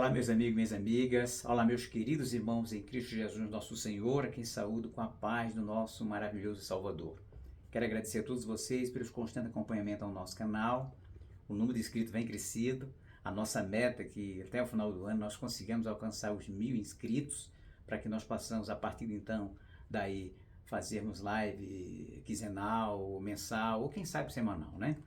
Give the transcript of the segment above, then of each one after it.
Olá, meus amigos e minhas amigas. Olá, meus queridos irmãos em Cristo Jesus, nosso Senhor, a quem saúdo com a paz do nosso maravilhoso Salvador. Quero agradecer a todos vocês pelo constante acompanhamento ao nosso canal. O número de inscritos vem crescido. A nossa meta é que até o final do ano nós consigamos alcançar os 1000 inscritos, para que nós possamos, a partir de então, daí fazermos live quinzenal, mensal ou quem sabe semanal, né?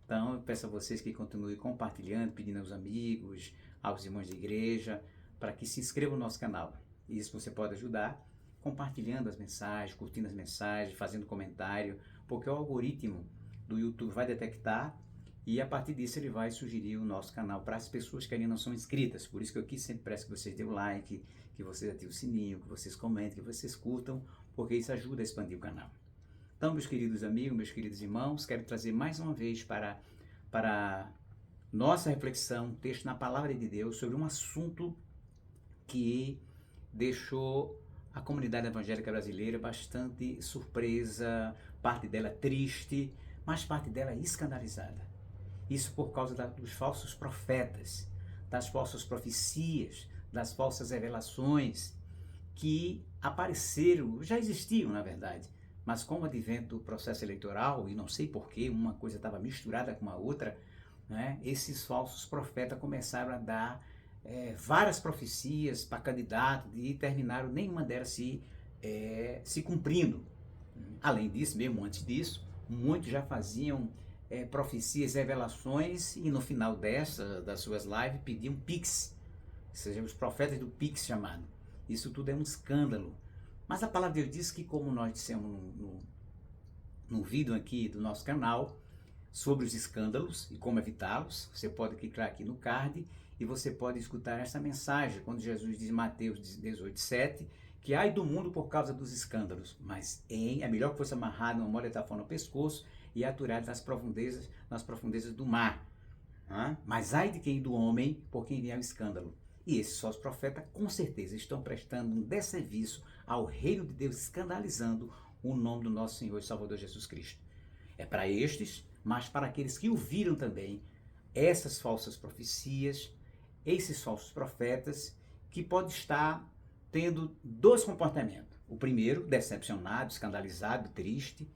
Então, eu peço a vocês que continuem compartilhando, pedindo aos amigos, aos irmãos de igreja, para que se inscrevam no nosso canal. Isso você pode ajudar compartilhando as mensagens, curtindo as mensagens, fazendo comentário, porque o algoritmo do YouTube vai detectar e a partir disso ele vai sugerir o nosso canal para as pessoas que ainda não são inscritas. Por isso que eu aqui sempre peço que vocês dêem o like, que vocês ativem o sininho, que vocês comentem, que vocês curtam, porque isso ajuda a expandir o canal. Então, meus queridos amigos, meus queridos irmãos, quero trazer mais uma vez para nossa reflexão um texto na Palavra de Deus sobre um assunto que deixou a comunidade evangélica brasileira bastante surpresa, parte dela triste, mas parte dela escandalizada. Isso por causa dos falsos profetas, das falsas profecias, das falsas revelações que apareceram, já existiam na verdade, mas com o advento do processo eleitoral, e não sei porquê, uma coisa estava misturada com a outra, né? Esses falsos profetas começaram a dar várias profecias para candidatos e terminaram nenhuma delas se cumprindo. Além disso, mesmo antes disso, muitos já faziam profecias, revelações e no final das suas lives pediam Pix, ou seja, os profetas do Pix chamado. Isso tudo é um escândalo. Mas a palavra de Deus diz que, como nós dissemos no vídeo aqui do nosso canal, sobre os escândalos e como evitá-los, você pode clicar aqui no card e você pode escutar essa mensagem, quando Jesus diz em Mateus 18:7, que ai do mundo por causa dos escândalos, mas é melhor que fosse amarrado numa moleta no pescoço e aturado nas profundezas do mar. Mas ai de quem do homem por quem vier o escândalo. E esses falsos profetas, com certeza, estão prestando um desserviço ao reino de Deus, escandalizando o nome do nosso Senhor e Salvador Jesus Cristo. É para estes, mas para aqueles que ouviram também essas falsas profecias, esses falsos profetas, que pode estar tendo dois comportamentos. O primeiro, decepcionado, escandalizado, triste,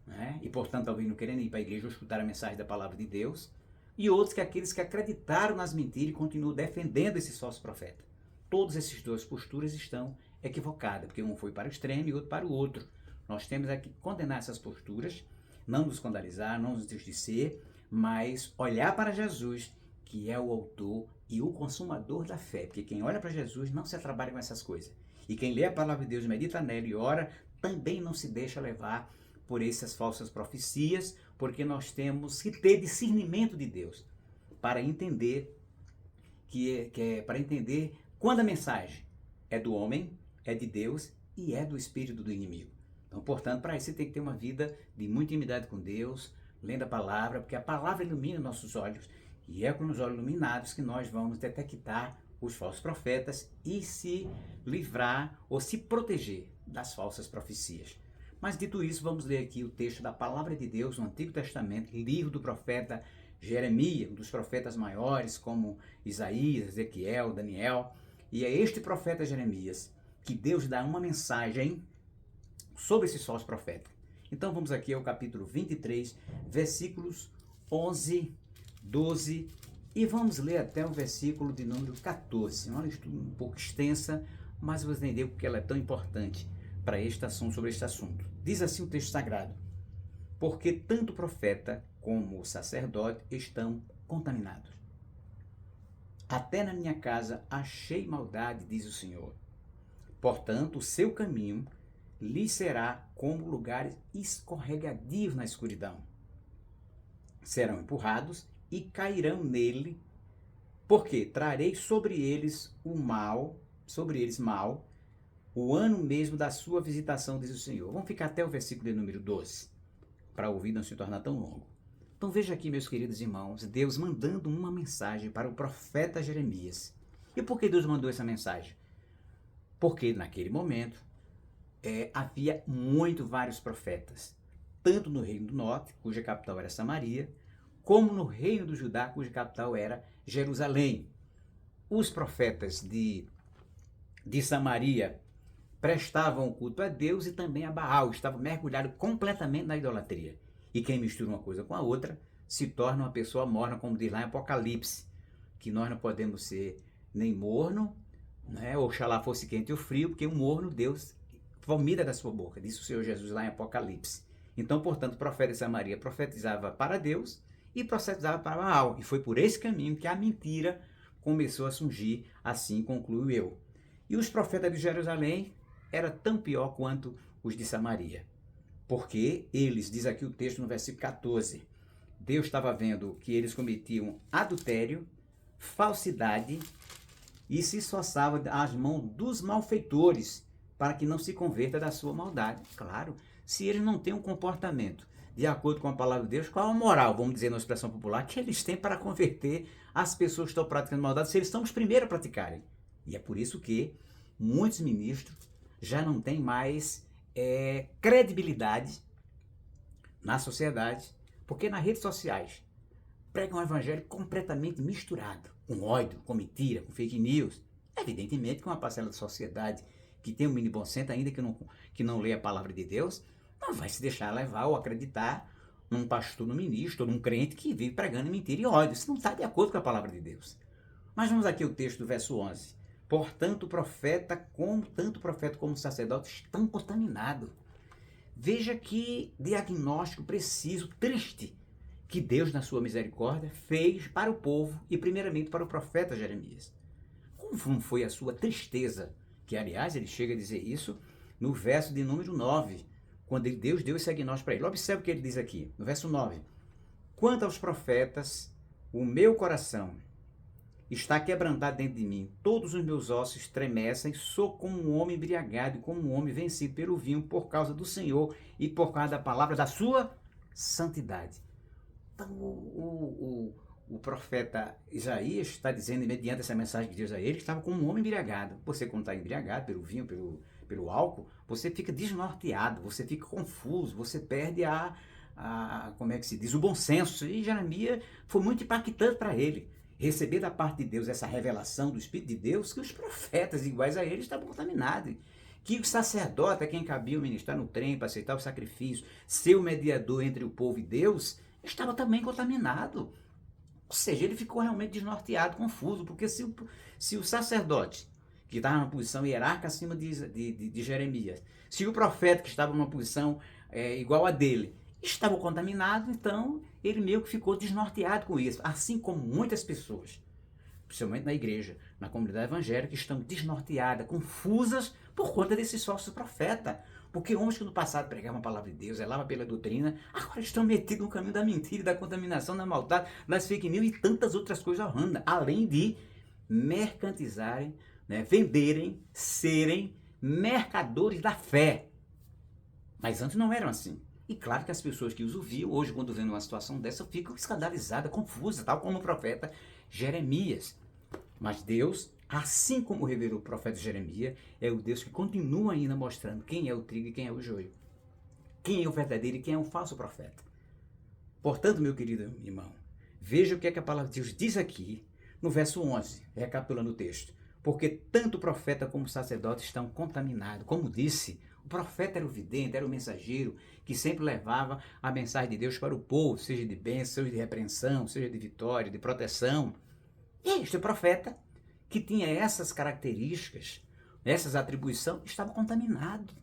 né? E portanto talvez não querendo ir para a igreja ou escutar a mensagem da palavra de Deus. E outros que aqueles que acreditaram nas mentiras e continuam defendendo esses falsos profetas. Todas essas duas posturas estão equivocadas, porque um foi para o extremo e outro para o outro. Nós temos aqui que condenar essas posturas, não nos escandalizar, não nos entristecer, mas olhar para Jesus, que é o autor e o consumador da fé. Porque quem olha para Jesus não se atrapalha com essas coisas. E quem lê a palavra de Deus, medita nela e ora, também não se deixa levar por essas falsas profecias, porque nós temos que ter discernimento de Deus para entender para entender quando a mensagem é do homem, é de Deus e é do espírito do inimigo. Então, portanto, para isso você tem que ter uma vida de muita intimidade com Deus, lendo a palavra, porque a palavra ilumina nossos olhos e é com os olhos iluminados que nós vamos detectar os falsos profetas e se livrar ou se proteger das falsas profecias. Mas dito isso, vamos ler aqui o texto da Palavra de Deus no Antigo Testamento, livro do profeta Jeremias, um dos profetas maiores como Isaías, Ezequiel, Daniel. E é este profeta Jeremias que Deus dá uma mensagem sobre esses falsos profetas. Então vamos aqui ao capítulo 23, versículos 11, 12 e vamos ler até o versículo de número 14. É uma leitura um pouco extensa, mas vou entender porque ela é tão importante para este assunto, sobre este assunto. Diz assim o texto sagrado: porque tanto o profeta como o sacerdote estão contaminados. Até na minha casa achei maldade, diz o Senhor. Portanto, o seu caminho lhe será como lugares escorregadios na escuridão. Serão empurrados e cairão nele, porque trarei sobre eles mal, o ano mesmo da sua visitação, diz o Senhor. Vamos ficar até o versículo de número 12, para ouvir não se tornar tão longo. Então veja aqui, meus queridos irmãos, Deus mandando uma mensagem para o profeta Jeremias. E por que Deus mandou essa mensagem? Porque naquele momento havia vários profetas, tanto no reino do norte, cuja capital era Samaria, como no reino do Judá, cuja capital era Jerusalém. os profetas de Samaria prestavam culto a Deus e também a Baal, estavam mergulhados completamente na idolatria. E quem mistura uma coisa com a outra se torna uma pessoa morna, como diz lá em Apocalipse, que nós não podemos ser nem morno, né? Oxalá fosse quente ou frio, porque o morno Deus vomita da sua boca, disse o Senhor Jesus lá em Apocalipse. Então, portanto, o profeta de Samaria profetizava para Deus e profetizava para Baal. E foi por esse caminho que a mentira começou a surgir, assim concluo eu. E os profetas de Jerusalém eram tão pior quanto os de Samaria. Porque eles, diz aqui o texto no versículo 14, Deus estava vendo que eles cometiam adultério, falsidade e se esforçava às mãos dos malfeitores para que não se converta da sua maldade. Claro, se eles não têm um comportamento de acordo com a palavra de Deus, qual a moral, vamos dizer na expressão popular, que eles têm para converter as pessoas que estão praticando maldade, se eles são os primeiros a praticarem? E é por isso que muitos ministros já não têm mais credibilidade na sociedade, porque nas redes sociais pregam um evangelho completamente misturado, com ódio, com mentira, com fake news. Evidentemente que uma parcela da sociedade que tem um mini bom senso, ainda que não lê a palavra de Deus, não vai se deixar levar ou acreditar num pastor, num ministro, ou num crente que vive pregando mentira e ódio. Isso não está de acordo com a palavra de Deus. Mas vamos aqui ao texto do verso 11. Portanto, tanto o profeta como o sacerdote estão contaminados. Veja que diagnóstico preciso, triste, que Deus, na sua misericórdia, fez para o povo e primeiramente para o profeta Jeremias. Como foi a sua tristeza? Que, aliás, ele chega a dizer isso no verso de número 9, quando Deus deu esse diagnóstico para ele. Observe o que ele diz aqui, no verso 9. Quanto aos profetas, o meu coração está quebrantado dentro de mim, todos os meus ossos estremecem, sou como um homem embriagado e como um homem vencido pelo vinho por causa do Senhor e por causa da palavra da sua santidade. Então, o profeta Isaías está dizendo, mediante essa mensagem que Deus a ele, que estava como um homem embriagado. Você, quando está embriagado pelo vinho, pelo álcool, você fica desnorteado, você fica confuso, você perde como é que se diz, o bom senso. E Jeremias foi muito impactante para ele receber da parte de Deus essa revelação do Espírito de Deus, que os profetas iguais a ele estavam contaminados. Que o sacerdote, a quem cabia ministrar no trem para aceitar o sacrifício, ser o mediador entre o povo e Deus, estava também contaminado. Ou seja, ele ficou realmente desnorteado, confuso, porque se o sacerdote, que estava numa posição hierárquica acima de Jeremias, se o profeta, que estava numa posição igual a dele, estava contaminado, então ele meio que ficou desnorteado com isso. Assim como muitas pessoas, principalmente na igreja, na comunidade evangélica, estão desnorteadas, confusas por conta desses falsos profetas. Porque homens que no passado pregavam a palavra de Deus, zelavam pela doutrina, agora estão metidos no caminho da mentira, da contaminação, da maldade, das fake news e tantas outras coisas horrendas, além de mercantilizarem, né, venderem, serem mercadores da fé. Mas antes não eram assim. E claro que as pessoas que os ouviam, hoje, quando vendo uma situação dessa, ficam escandalizadas, confusas, tal como o profeta Jeremias. Mas Deus, assim como revelou o profeta Jeremias, é o Deus que continua ainda mostrando quem é o trigo e quem é o joio. Quem é o verdadeiro e quem é o falso profeta. Portanto, meu querido irmão, veja o que é que a palavra de Deus diz aqui, no verso 11, recapitulando o texto. Porque tanto o profeta como o sacerdote estão contaminados. Como disse, o profeta era o vidente, era o mensageiro, que sempre levava a mensagem de Deus para o povo, seja de bênção, seja de repreensão, seja de vitória, de proteção. E este profeta, que tinha essas características, essas atribuições, estava contaminado.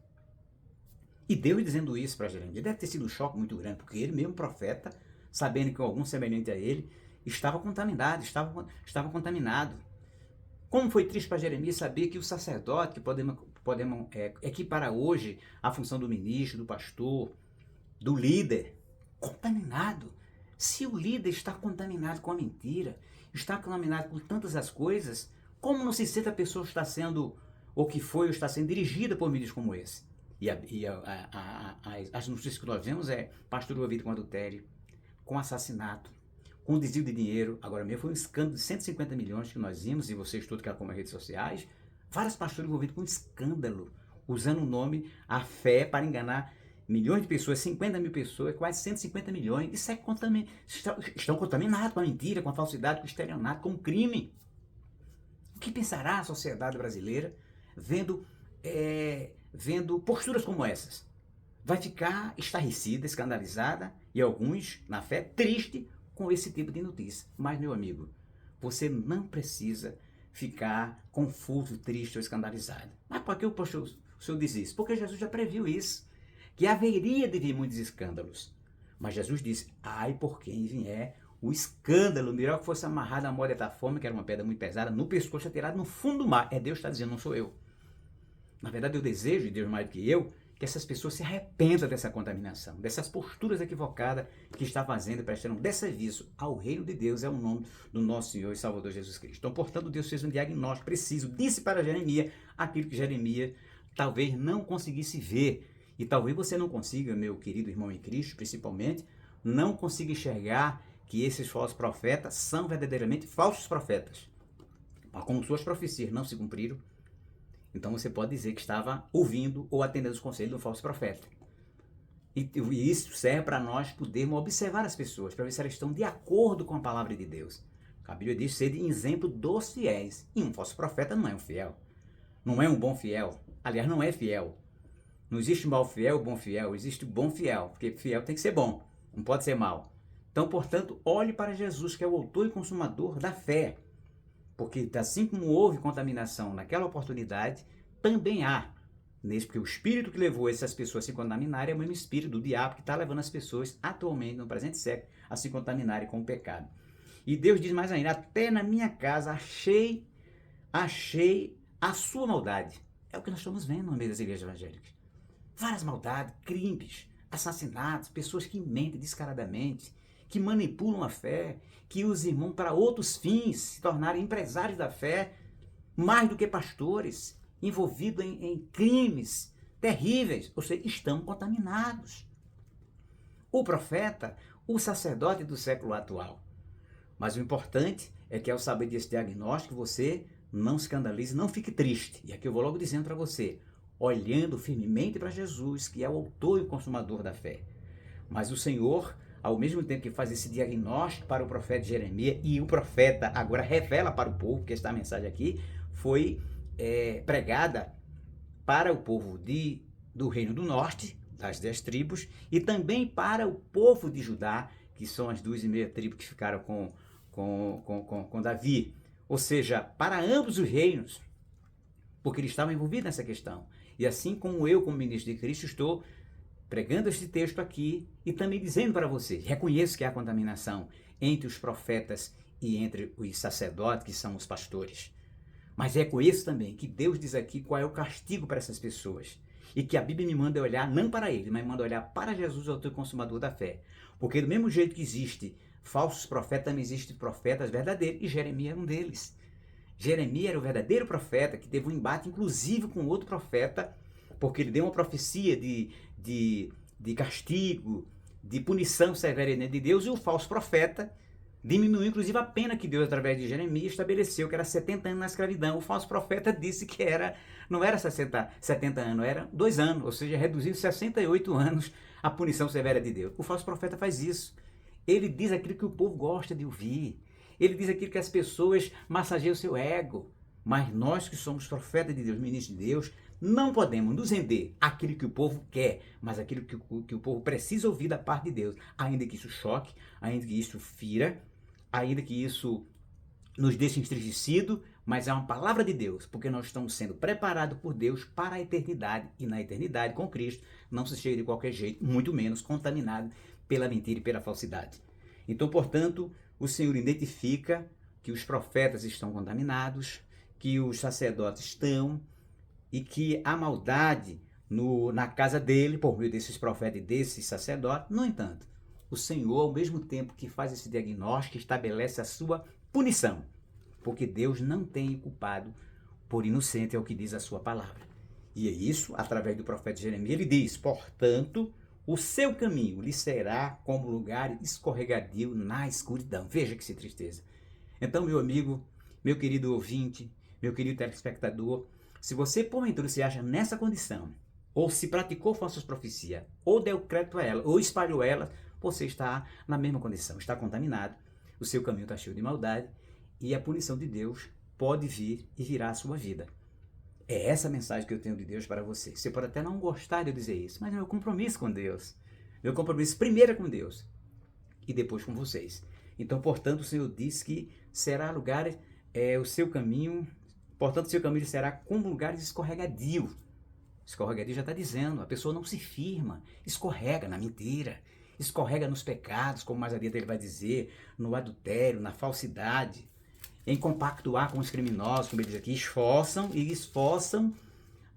E Deus dizendo isso para Jeremias, deve ter sido um choque muito grande, porque ele mesmo, profeta, sabendo que algum semelhante a ele, estava contaminado, estava contaminado. Como foi triste para Jeremias saber que o sacerdote, que podemos equiparar hoje a função do ministro, do pastor, do líder, contaminado. Se o líder está contaminado com a mentira, está contaminado com tantas as coisas, como não se sente a pessoa que está sendo, ou que foi, ou está sendo dirigida por ministros como esse? E as notícias que nós vemos pastor envolvido com adultério, com assassinato, com desvio de dinheiro. Agora mesmo foi um escândalo de 150 milhões que nós vimos, e vocês todos que acompanham as redes sociais, vários pastores envolvidos com escândalo, usando o nome, a fé, para enganar milhões de pessoas, 50 mil pessoas, quase 150 milhões. Isso estão contaminados com a mentira, com a falsidade, com o estelionato, com o crime. O que pensará a sociedade brasileira vendo, vendo posturas como essas? Vai ficar estarrecida, escandalizada e alguns, na fé, triste com esse tipo de notícia. Mas, meu amigo, você não precisa ficar confuso, triste ou escandalizado. Mas por que o senhor diz isso? Porque Jesus já previu isso, que haveria de vir muitos escândalos. Mas Jesus disse, ai por quem vier o escândalo, melhor que fosse amarrado a moda da fome, que era uma pedra muito pesada, no pescoço, atirado no fundo do mar. É Deus que está dizendo, não sou eu. Na verdade, eu desejo, e Deus mais do que eu, que essas pessoas se arrependam dessa contaminação, dessas posturas equivocadas que está fazendo, prestando desserviço ao reino de Deus, é o nome do nosso Senhor e Salvador Jesus Cristo. Então, portanto, Deus fez um diagnóstico preciso, disse para Jeremias aquilo que Jeremias talvez não conseguisse ver. E talvez você não consiga, meu querido irmão em Cristo, principalmente, não consiga enxergar que esses falsos profetas são verdadeiramente falsos profetas. Mas como suas profecias não se cumpriram, então você pode dizer que estava ouvindo ou atendendo os conselhos do falso profeta. E isso serve para nós podermos observar as pessoas, para ver se elas estão de acordo com a palavra de Deus. A Bíblia diz ser de exemplo dos fiéis. E um falso profeta não é um fiel. Não é um bom fiel. Aliás, não é fiel. Não existe mau fiel, bom fiel. Existe bom fiel. Porque fiel tem que ser bom. Não pode ser mau. Então, portanto, olhe para Jesus, que é o autor e consumador da fé. Porque assim como houve contaminação naquela oportunidade, também há nesse, porque o espírito que levou essas pessoas a se contaminarem é o mesmo espírito do diabo que está levando as pessoas atualmente, no presente século, a se contaminarem com o pecado. E Deus diz mais ainda, até na minha casa achei a sua maldade. É o que nós estamos vendo no meio das igrejas evangélicas. Várias maldades, crimes, assassinatos, pessoas que mentem descaradamente, que manipulam a fé, que usam irmãos para outros fins, se tornarem empresários da fé, mais do que pastores, envolvidos em crimes terríveis, ou seja, estão contaminados. O profeta, o sacerdote do século atual. Mas o importante é que ao saber desse diagnóstico, você não se escandalize, não fique triste. E aqui eu vou logo dizendo para você, olhando firmemente para Jesus, que é o autor e o consumador da fé. Mas o Senhor, ao mesmo tempo que faz esse diagnóstico para o profeta Jeremias, e o profeta agora revela para o povo, porque esta mensagem aqui foi pregada para o povo do Reino do Norte, das 10 tribos, e também para o povo de Judá, que são as 2,5 tribos que ficaram com Davi. Ou seja, para ambos os reinos, porque eles estavam envolvidos nessa questão. E assim como eu, como ministro de Cristo, estou pregando este texto aqui e também dizendo para vocês, reconheço que há contaminação entre os profetas e entre os sacerdotes, que são os pastores. Mas reconheço também que Deus diz aqui qual é o castigo para essas pessoas. E que a Bíblia me manda olhar não para ele, mas me manda olhar para Jesus, o autor e consumador da fé. Porque do mesmo jeito que existe falsos profetas, também existem profetas verdadeiros, e Jeremias era um deles. Jeremias era o verdadeiro profeta, que teve um embate inclusive com outro profeta, porque ele deu uma profecia de castigo, de punição severa de Deus, e o falso profeta diminuiu inclusive a pena que Deus, através de Jeremias, estabeleceu, que era 70 anos na escravidão. O falso profeta disse que não era 70 anos, era 2 anos, ou seja, reduziu 68 anos a punição severa de Deus. O falso profeta faz isso. Ele diz aquilo que o povo gosta de ouvir. Ele diz aquilo que as pessoas massageiam o seu ego. Mas nós que somos profetas de Deus, ministros de Deus, não podemos nos render àquilo que o povo quer, mas aquilo que o povo precisa ouvir da parte de Deus. Ainda que isso choque, ainda que isso fira, ainda que isso nos deixe entristecido, mas é uma palavra de Deus, porque nós estamos sendo preparados por Deus para a eternidade, e na eternidade com Cristo não se chega de qualquer jeito, muito menos contaminado pela mentira e pela falsidade. Então, portanto, o Senhor identifica que os profetas estão contaminados, que os sacerdotes estão, e que a maldade na casa dele, por meio desses profetas e desses sacerdotes. No entanto, o Senhor, ao mesmo tempo que faz esse diagnóstico, estabelece a sua punição, porque Deus não tem culpado por inocente, é o que diz a sua palavra. E é isso, através do profeta Jeremias, ele diz, portanto, o seu caminho lhe será como lugar escorregadio na escuridão. Veja que tristeza. Então, meu amigo, meu querido ouvinte, meu querido telespectador, se você, porventura, se acha nessa condição, ou se praticou falsas profecias, ou deu crédito a ela, ou espalhou ela, você está na mesma condição, está contaminado, o seu caminho está cheio de maldade, e a punição de Deus pode vir e virar a sua vida. É essa a mensagem que eu tenho de Deus para você. Você pode até não gostar de eu dizer isso, mas é meu compromisso com Deus. Meu compromisso primeiro é com Deus e depois com vocês. Então, portanto, o Senhor diz que será lugar, o seu caminho, portanto, o seu caminho será como lugares escorregadios. Escorregadio já está dizendo, a pessoa não se firma, escorrega na mentira, escorrega nos pecados, como mais adiante ele vai dizer, no adultério, na falsidade, em compactuar com os criminosos, como ele diz aqui, esforçam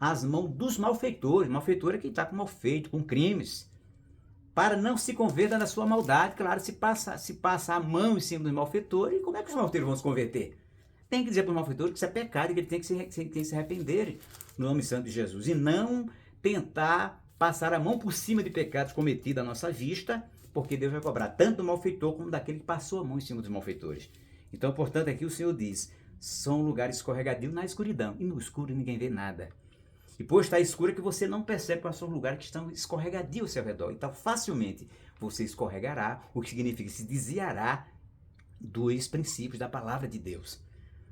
as mãos dos malfeitores. Malfeitor é quem está com mal feito, com crimes, para não se converta na sua maldade. Claro, se passa a mão em cima dos malfeitores, como é que os malfeitores vão se converter? Tem que dizer para o malfeitor que isso é pecado e que ele tem que se arrepender no nome santo de Jesus. E não tentar passar a mão por cima de pecados cometidos à nossa vista, porque Deus vai cobrar tanto do malfeitor como daquele que passou a mão em cima dos malfeitores. Então, portanto, aqui o Senhor diz, são lugares escorregadios na escuridão. E no escuro ninguém vê nada. E por estar escuro é que você não percebe quais são os lugares que estão escorregadios ao seu redor. Então, facilmente você escorregará, o que significa se desviará dos princípios da palavra de Deus.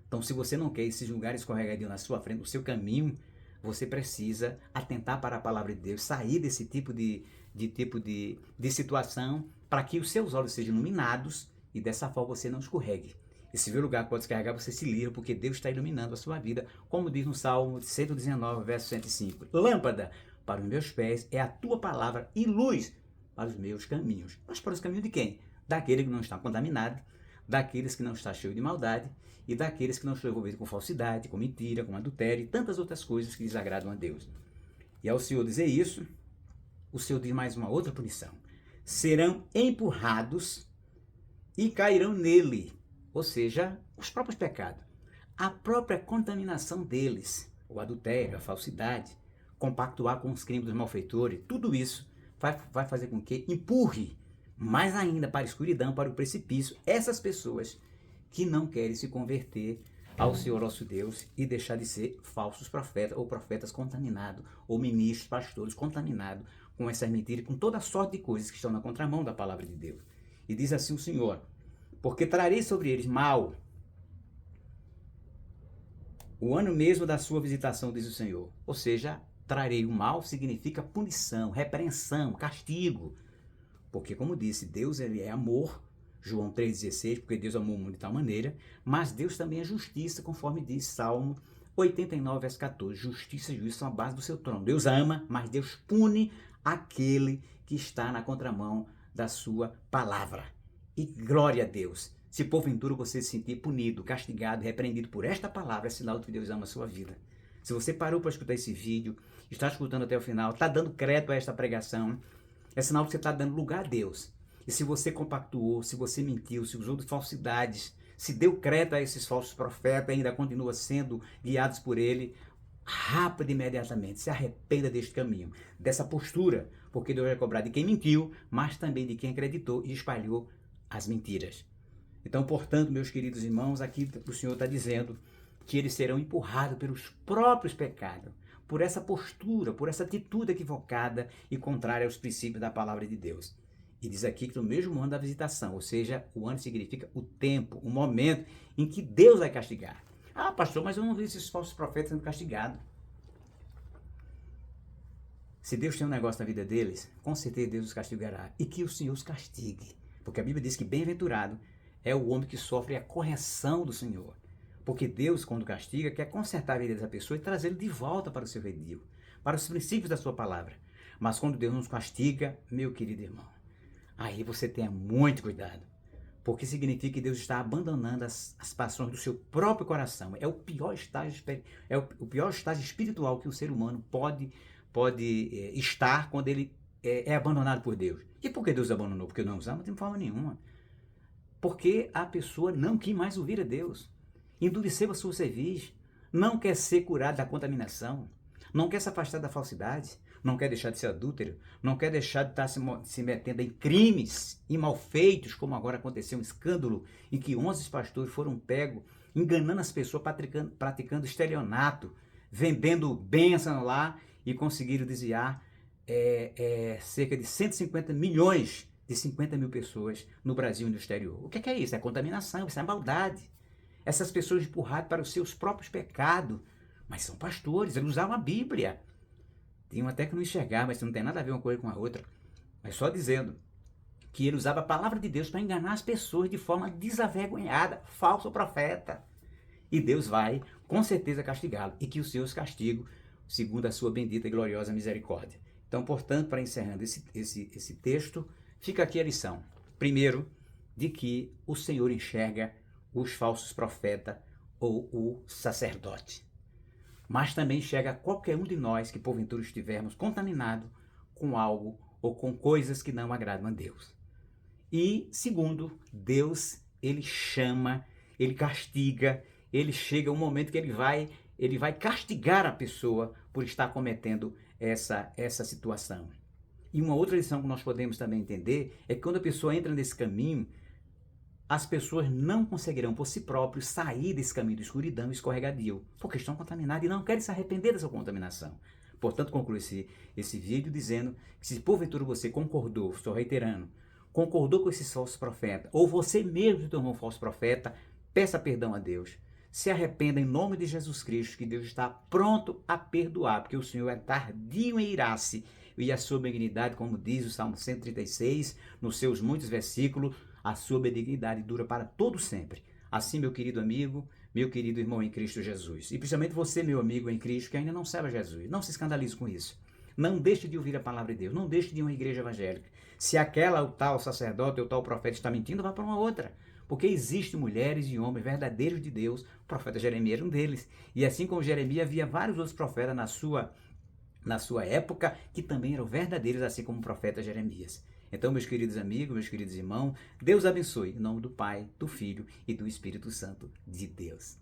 Então, se você não quer esses lugares escorregadios na sua frente, no seu caminho, você precisa atentar para a palavra de Deus, sair desse tipo de situação, para que os seus olhos sejam iluminados e dessa forma você não escorregue. E se vê o lugar que pode descarregar, você se livra, porque Deus está iluminando a sua vida, como diz no Salmo 119, verso 105. Lâmpada para os meus pés é a tua palavra e luz para os meus caminhos. Mas para os caminhos de quem? Daquele que não está contaminado, daqueles que não está cheio de maldade e daqueles que não estão envolvidos com falsidade, com mentira, com adultério e tantas outras coisas que desagradam a Deus. E ao Senhor dizer isso, o Senhor diz mais uma outra punição. Serão empurrados e cairão nele, ou seja, os próprios pecados, a própria contaminação deles, o adultério, a falsidade, compactuar com os crimes dos malfeitores, tudo isso vai fazer com que empurre mais ainda para a escuridão, para o precipício, essas pessoas que não querem se converter ao Senhor nosso Deus e deixar de ser falsos profetas ou profetas contaminados, ou ministros, pastores contaminados com essas mentiras, com toda sorte de coisas que estão na contramão da palavra de Deus. E diz assim o Senhor, porque trarei sobre eles mal o ano mesmo da sua visitação, diz o Senhor. Ou seja, trarei o mal significa punição, repreensão, castigo. Porque, como disse, Deus ele é amor, João 3,16, porque Deus amou o mundo de tal maneira, mas Deus também é justiça, conforme diz Salmo 89, verso 14. Justiça e juízo são a base do seu trono. Deus ama, mas Deus pune aquele que está na contramão da sua palavra. E glória a Deus. Se porventura você se sentir punido, castigado, repreendido por esta palavra, é sinal de que Deus ama a sua vida. Se você parou para escutar esse vídeo, está escutando até o final, está dando crédito a esta pregação, é sinal que você está dando lugar a Deus. E se você compactuou, se você mentiu, se usou de falsidades, se deu crédito a esses falsos profetas, ainda continua sendo guiados por ele, rápido e imediatamente, se arrependa deste caminho, dessa postura, porque Deus vai cobrar de quem mentiu, mas também de quem acreditou e espalhou as mentiras. Então, portanto, meus queridos irmãos, aqui o Senhor está dizendo que eles serão empurrados pelos próprios pecados, por essa postura, por essa atitude equivocada e contrária aos princípios da palavra de Deus. E diz aqui que no mesmo ano da visitação, ou seja, o ano significa o tempo, o momento em que Deus vai castigar. Ah, pastor, mas eu não vi esses falsos profetas sendo castigados. Se Deus tem um negócio na vida deles, com certeza Deus os castigará. E que o Senhor os castigue. Porque a Bíblia diz que bem-aventurado é o homem que sofre a correção do Senhor. Porque Deus, quando castiga, quer consertar a vida dessa pessoa e trazê-lo de volta para o seu redil, para os princípios da sua palavra. Mas quando Deus nos castiga, meu querido irmão, aí você tenha muito cuidado. Porque significa que Deus está abandonando as paixões do seu próprio coração. É o pior estágio espiritual que o ser humano pode estar quando ele é abandonado por Deus. E por que Deus abandonou? Porque não usava de forma nenhuma. Porque a pessoa não quis mais ouvir a Deus. Endureceu a sua cerviz. Não quer ser curado da contaminação. Não quer se afastar da falsidade. Não quer deixar de ser adúltero. Não quer deixar de estar se metendo em crimes e malfeitos, como agora aconteceu um escândalo em que 11 pastores foram pegos, enganando as pessoas, praticando estelionato, vendendo bênção lá e conseguiram desviar cerca de 150 milhões de 50 mil pessoas no Brasil e no exterior. O que é isso? É contaminação, isso é maldade. essas pessoas empurradas para os seus próprios pecados, mas são pastores, eles usavam a Bíblia. Tinham até que não enxergar, mas não tem nada a ver uma coisa com a outra. Mas só dizendo que ele usava a palavra de Deus para enganar as pessoas de forma desavergonhada, falso profeta. E Deus vai, com certeza, castigá-lo, e que os seus castigos, segundo a sua bendita e gloriosa misericórdia. Então, portanto, para encerrando esse texto, fica aqui a lição. Primeiro, de que o Senhor enxerga os falsos profetas ou o sacerdote. Mas também enxerga qualquer um de nós que porventura estivermos contaminados com algo ou com coisas que não agradam a Deus. E segundo, Deus, ele chama, ele castiga, ele chega um momento que ele vai castigar a pessoa por estar cometendo essa situação. E uma outra lição que nós podemos também entender é que quando a pessoa entra nesse caminho, as pessoas não conseguirão por si próprios sair desse caminho de escuridão e escorregadio, porque estão contaminadas e não querem se arrepender dessa contaminação. Portanto, concluo esse vídeo dizendo que se porventura você concordou, estou reiterando, concordou com esses falsos profetas, ou você mesmo se tornou um falso profeta, peça perdão a Deus. Se arrependa em nome de Jesus Cristo, que Deus está pronto a perdoar, porque o Senhor é tardio em irar-se, e a sua benignidade, como diz o Salmo 136, nos seus muitos versículos, a sua benignidade dura para todo sempre. Assim, meu querido amigo, meu querido irmão em Cristo Jesus, e principalmente você, meu amigo em Cristo, que ainda não serve a Jesus, não se escandalize com isso. Não deixe de ouvir a palavra de Deus, não deixe de ir a uma igreja evangélica. Se aquela, o tal sacerdote ou o tal profeta está mentindo, vá para uma outra. Porque existem mulheres e homens verdadeiros de Deus, o profeta Jeremias era um deles. E assim como Jeremias, havia vários outros profetas na sua época que também eram verdadeiros, assim como o profeta Jeremias. Então, meus queridos amigos, meus queridos irmãos, Deus abençoe. Em nome do Pai, do Filho e do Espírito Santo de Deus.